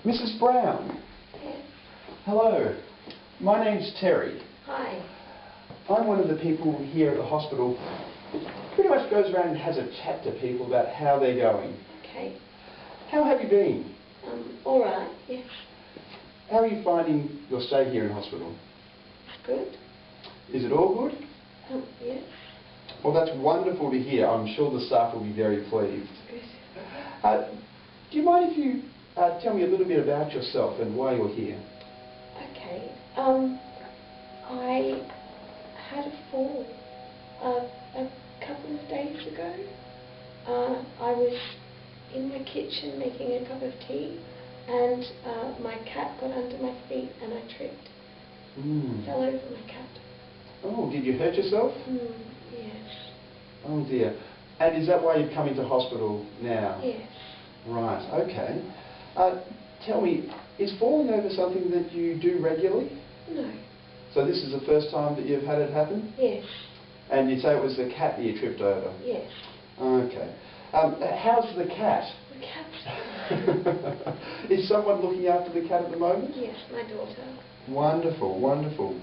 Mrs. Brown. Yes. Hello. My name's Terry. Hi. I'm one of the people here at the hospital that pretty much goes around and has a chat to people about how they're going. Okay. How have you been? All right. Yes. How are you finding your stay here in hospital? It's good. Is it all good? Yes. Well, that's wonderful to hear. I'm sure the staff will be very pleased. Good. Do you mind if you tell me a little bit about yourself and why you're here? Okay. I had a fall a couple of days ago. I was in my kitchen making a cup of tea, and my cat got under my feet and I tripped. Fell over my cat. Oh, did you hurt yourself? Yes. Oh dear. And is that why you've come into hospital now? Yes. Right, okay. Tell me, is falling over something that you do regularly? No. So this is the first time that you've had it happen? Yes. And you say it was the cat that you tripped over? Yes. Okay. How's the cat? The cat's Is someone looking after the cat at the moment? Yes, my daughter. Wonderful, wonderful.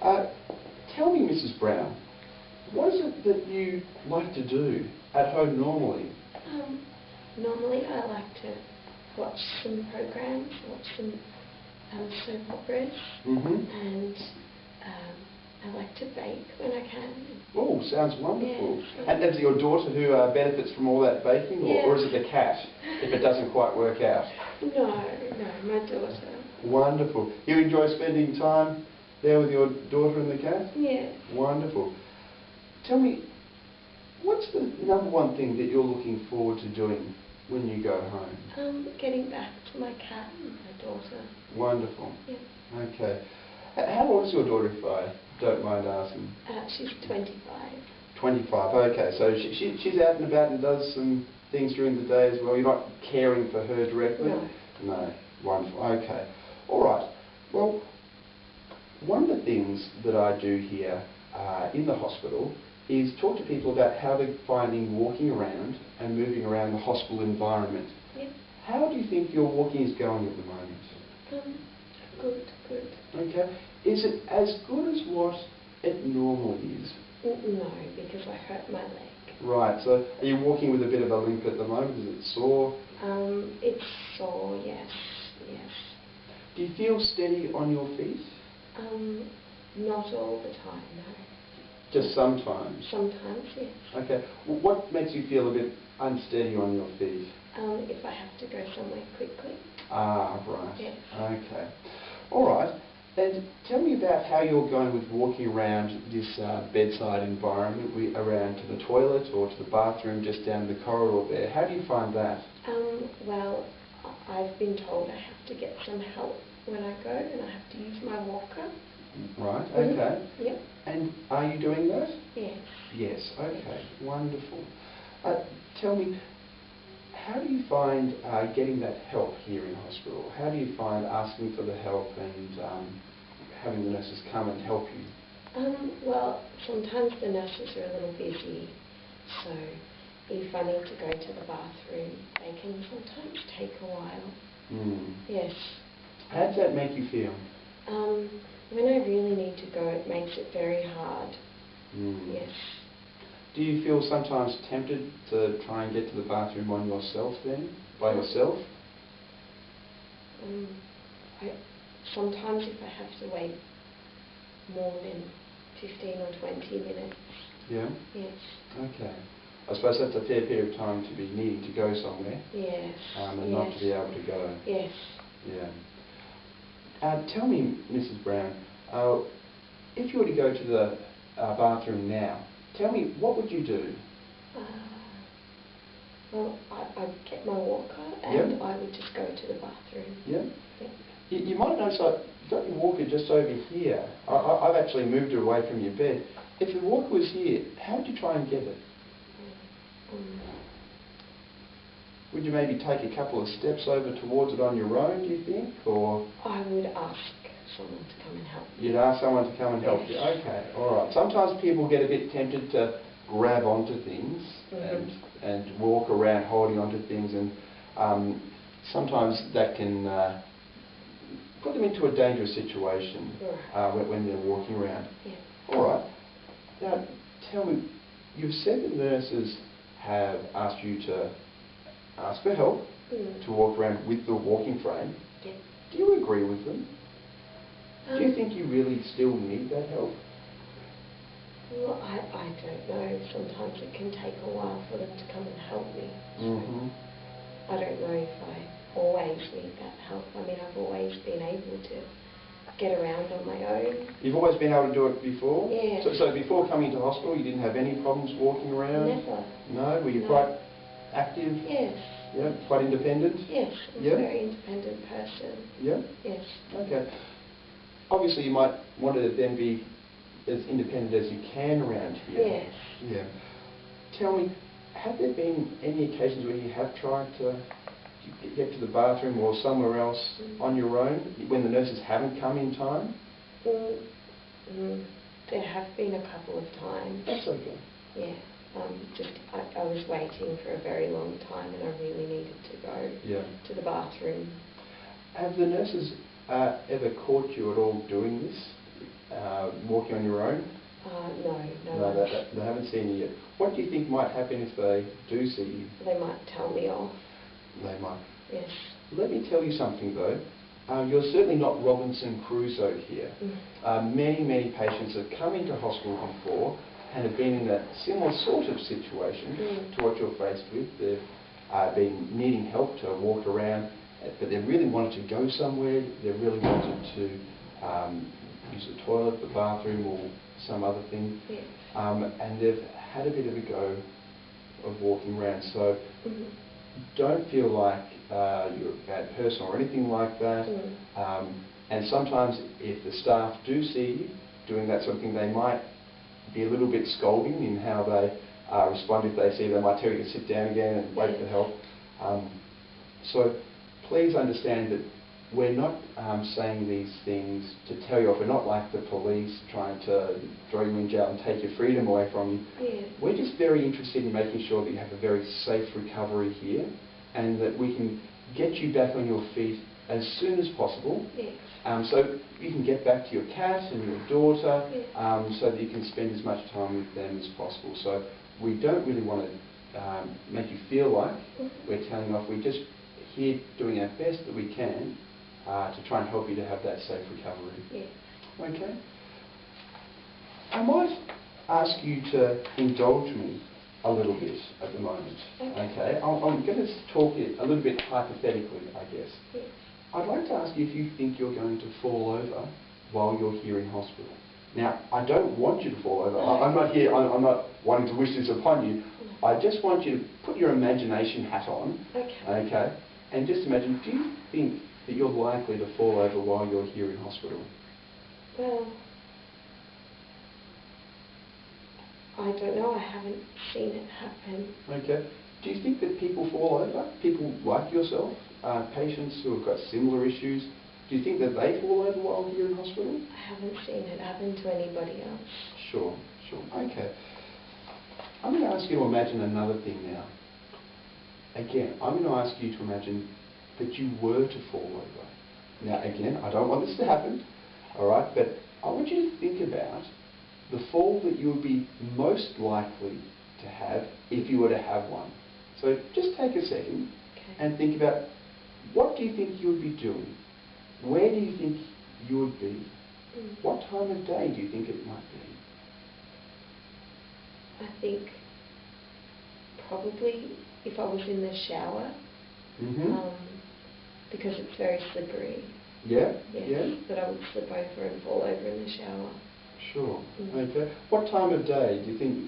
Tell me, Mrs. Brown, what is it that you like to do at home normally? Normally I like to watch some programs, watch some soap operas, and I like to bake when I can. Oh, sounds wonderful. Yes. And is it your daughter who benefits from all that baking, or is it the cat, if it doesn't quite work out? No, my daughter. Wonderful. You enjoy spending time there with your daughter and the cat? Yes. Wonderful. Tell me, what's the number one thing that you're looking forward to doing when you go home? Getting back to my cat and my daughter. Wonderful. Yeah. Okay. How old is your daughter, if I don't mind asking? She's 25. 25, okay. So she's out and about and does some things during the day as well. You're not caring for her directly? No. No. Wonderful. Okay. All right. Well, one of the things that I do here in the hospital is talk to people about how they're finding walking around and moving around the hospital environment. Yeah. How do you think your walking is going at the moment? Good. Okay. Is it as good as what it normally is? No, because I hurt my leg. Right. So are you walking with a bit of a limp at the moment? Is it sore? It's sore, yes. Do you feel steady on your feet? Not all the time, no. Just sometimes? Sometimes, yes. Okay. Well, what makes you feel a bit unsteady on your feet? If I have to go somewhere quickly. Ah, right. Yes. Okay. All right. And tell me about how you're going with walking around this bedside environment, around to the toilet or to the bathroom just down the corridor there. How do you find that? Well, I've been told I have to get some help when I go, and I have to use my walker. Right, okay. Yep. And are you doing that? Yes. Yes, okay. Wonderful. Tell me, how do you find getting that help here in hospital? How do you find asking for the help and having the nurses come and help you? Well, sometimes the nurses are a little busy, so if I need to go to the bathroom, they can sometimes take a while. Yes. How does that make you feel? When I really need to go, it makes it very hard. Yes. Do you feel sometimes tempted to try and get to the bathroom on yourself then, by yourself? Sometimes if I have to wait more than 15 or 20 minutes. Yeah? Yes. Okay. I suppose that's a fair period of time to be needing to go somewhere. Yes. And not to be able to go. Yes. Yeah. Tell me, Mrs. Brown, if you were to go to the bathroom now, tell me, what would you do? Well, I'd get my walker and I would just go to the bathroom. Yeah? Yeah. You might notice you've got your walker just over here. I've actually moved it away from your bed. If the walker was here, how would you try and get it? Would you maybe take a couple of steps over towards it on your own, do you think? Or I would ask someone to come and help me. You'd ask someone to come and help you? Okay, all right. Sometimes people get a bit tempted to grab onto things and walk around holding onto things, and sometimes that can put them into a dangerous situation when they're walking around. Yeah. All right. Now, tell me, you've said that nurses have asked you to ask for help to walk around with the walking frame. Yeah. Do you agree with them? Do you think you really still need that help? Well, I don't know. Sometimes it can take a while for them to come and help me. Mm-hmm. I don't know if I always need that help. I mean, I've always been able to get around on my own. You've always been able to do it before? Yeah. So before coming to hospital, you didn't have any problems walking around? Never. No? Were you No. quite active? Yes. Yeah? Quite independent? Yes. I'm Yeah? a very independent person. Yeah? Yes. Okay. Obviously, you might want to then be as independent as you can around here. Yes. Yeah. Tell me, have there been any occasions where you have tried to get to the bathroom or somewhere else on your own when the nurses haven't come in time? There have been a couple of times. That's okay. Yeah. I was waiting for a very long time and I really needed to go to the bathroom. Have the nurses ever caught you at all doing this, walking on your own? No. They haven't seen you yet. What do you think might happen if they do see you? They might tell me off. They might. Yes. Let me tell you something though. You're certainly not Robinson Crusoe here. Many patients have come into hospital before and have been in a similar sort of situation to what you're faced with. They've been needing help to walk around, but they really wanted to go somewhere. They really wanted to use the toilet, the bathroom, or some other thing. Yes. And they've had a bit of a go of walking around. So don't feel like you're a bad person or anything like that. And sometimes if the staff do see you doing that sort of thing, they might be a little bit scolding in how they respond. If they see you, they might tell you to sit down again and wait for help. So please understand that we're not saying these things to tell you off. We're not like the police trying to throw you in jail and take your freedom away from you. Yeah. We're just very interested in making sure that you have a very safe recovery here and that we can get you back on your feet as soon as possible. Yes. So you can get back to your cat and your daughter, yes. so that you can spend as much time with them as possible. So we don't really want to make you feel like we're telling you off. We're just here doing our best that we can to try and help you to have that safe recovery. Yes. Okay? I might ask you to indulge me a little bit at the moment. Okay? I'm going to talk a little bit hypothetically, I guess. Yes. I'd like to ask you if you think you're going to fall over while you're here in hospital. Now, I don't want you to fall over. I'm not here, I'm not wanting to wish this upon you. I just want you to put your imagination hat on. Okay? And just imagine, do you think that you're likely to fall over while you're here in hospital? Well, I don't know. I haven't seen it happen. Okay. Do you think that people fall over? People like yourself? Patients who have got similar issues? Do you think that they fall over while here in hospital? I haven't seen it happen to anybody else. Sure. Okay. I'm going to ask you to imagine another thing now. Again, I'm going to ask you to imagine that you were to fall over. Now, again, I don't want this to happen, all right, but I want you to think about the fall that you would be most likely to have if you were to have one. So just take a second and think about, what do you think you would be doing? Where do you think you would be? What time of day do you think it might be? I think probably if I was in the shower, because it's very slippery. Yeah? That I would slip over and fall over in the shower. Sure. Okay. What time of day do you think?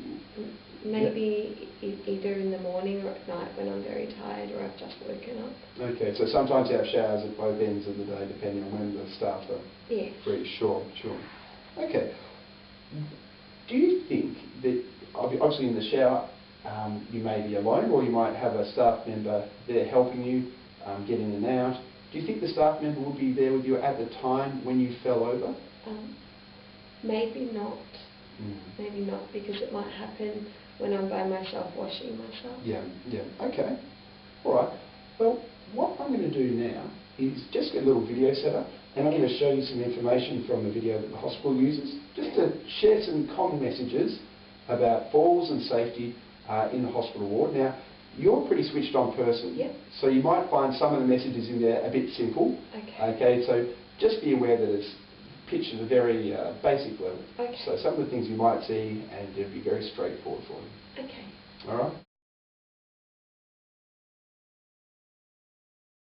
Maybe either in the morning or at night when I'm very tired or I've just woken up. Okay, so sometimes you have showers at both ends of the day depending on when the staff are free. Sure. Okay. Do you think that, obviously in the shower, you may be alone or you might have a staff member there helping you get in and out? Do you think the staff member would be there with you at the time when you fell over? Maybe not. Maybe not, because it might happen when I'm by myself washing myself. Yeah. Okay. All right. Well, what I'm going to do now is just get a little video set up, and I'm going to show you some information from the video that the hospital uses, just to share some common messages about falls and safety in the hospital ward. Now, you're a pretty switched on person, Yep. so you might find some of the messages in there a bit simple. Okay. So just be aware that it's pitched at a very basic level. Okay. So some of the things you might see, and it'll be very straightforward for you. Okay. All right?